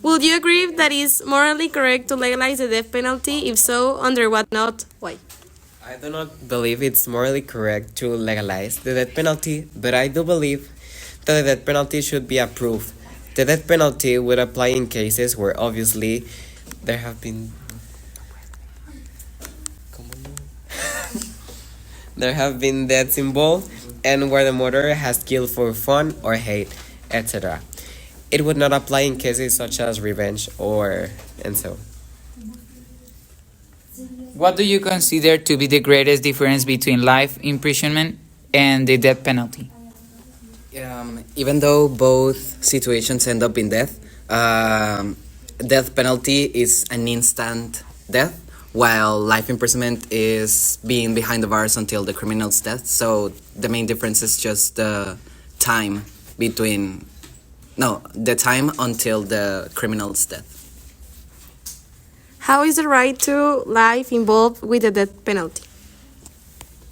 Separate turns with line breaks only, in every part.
Would you agree that it's morally correct to legalize the death penalty? If so, under what not? Why?
I do not believe it's morally correct to legalize the death penalty, but I do believe that the death penalty should be approved. The death penalty would apply in cases where obviously there have been there have been deaths involved and where the murderer has killed for fun or hate, etc. It would not apply in cases such as revenge or and so.
What do you consider to be the greatest difference between life imprisonment and the death penalty?
Even though both situations end up in death, death penalty is an instant death, while life imprisonment is being behind the bars until the criminal's death. So the main difference is just the time between, no, the time until the criminal's death.
How is the right to life involved with the death penalty?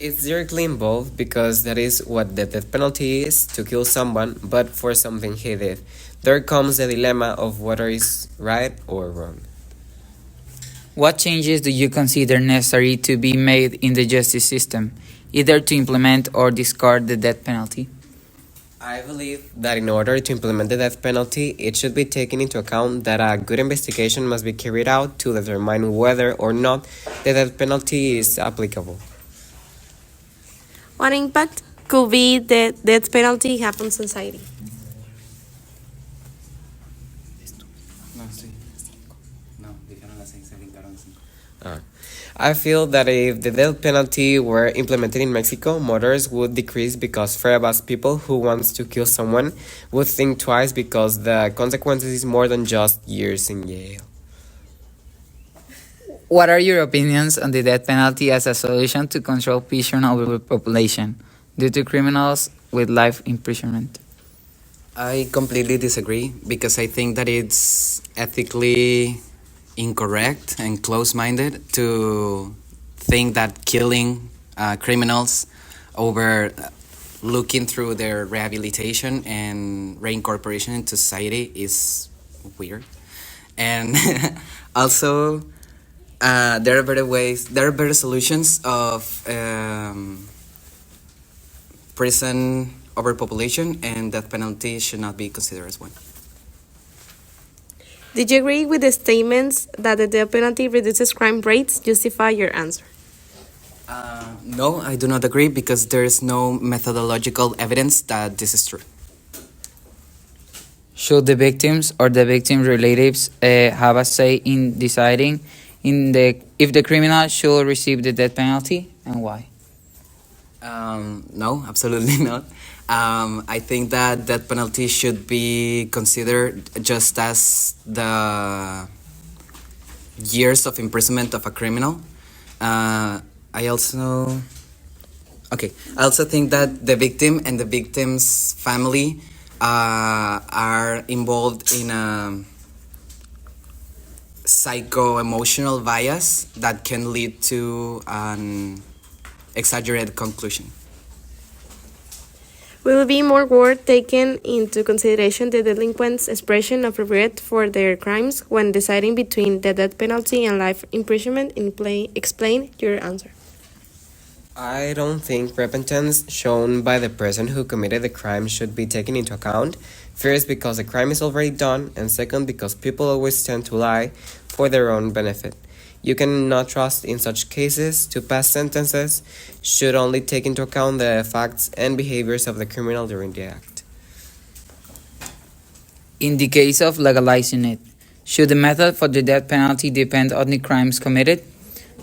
It's directly involved because that is what the death penalty is, to kill someone, but for something he did. There comes the dilemma of whether it's right or wrong.
What changes do you consider necessary to be made in the justice system, either to implement or discard the death penalty?
I believe that in order to implement the death penalty, it should be taken into account that a good investigation must be carried out to determine whether or not the death penalty is applicable.
What impact could be the death penalty have on society?
I feel that if the death penalty were implemented in Mexico, murders would decrease because fearless people who want to kill someone would think twice because the consequences is more than just years in jail.
What are your opinions on the death penalty as a solution to control prison overpopulation due to criminals with life imprisonment?
I completely disagree because I think that it's ethically incorrect and close-minded to think that killing criminals over looking through their rehabilitation and reincorporation into society is weird. And also, there are better ways, there are better solutions of prison overpopulation, and death penalty should not be considered as one.
Did you agree with the statements that the death penalty reduces crime rates? Justify your answer.
No, I do not agree because there is no methodological evidence that this is true.
Should the victims or the victims' relatives have a say in deciding if the criminal should receive the death penalty and why?
No, absolutely not. I think that death penalty should be considered just as the years of imprisonment of a criminal. I also think that the victim and the victim's family are involved in a psycho-emotional bias that can lead to an exaggerated conclusion.
Will be more worth taken into consideration the delinquent's expression of regret for their crimes when deciding between the death penalty and life imprisonment? Explain your answer.
I don't think repentance shown by the person who committed the crime should be taken into account. First, because the crime is already done, and second, because people always tend to lie for their own benefit. You cannot trust in such cases to pass sentences, should only take into account the facts and behaviors of the criminal during the act.
In the case of legalizing it, should the method for the death penalty depend on the crimes committed,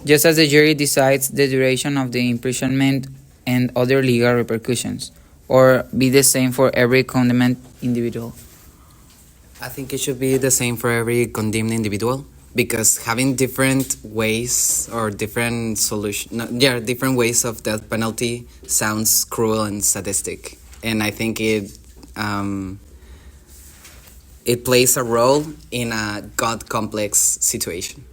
just as the jury decides the duration of the imprisonment and other legal repercussions, or be the same for every condemned individual?
I think it should be the same for every condemned individual because having different ways or different different ways of death penalty sounds cruel and sadistic, and I think it plays a role in a God complex situation.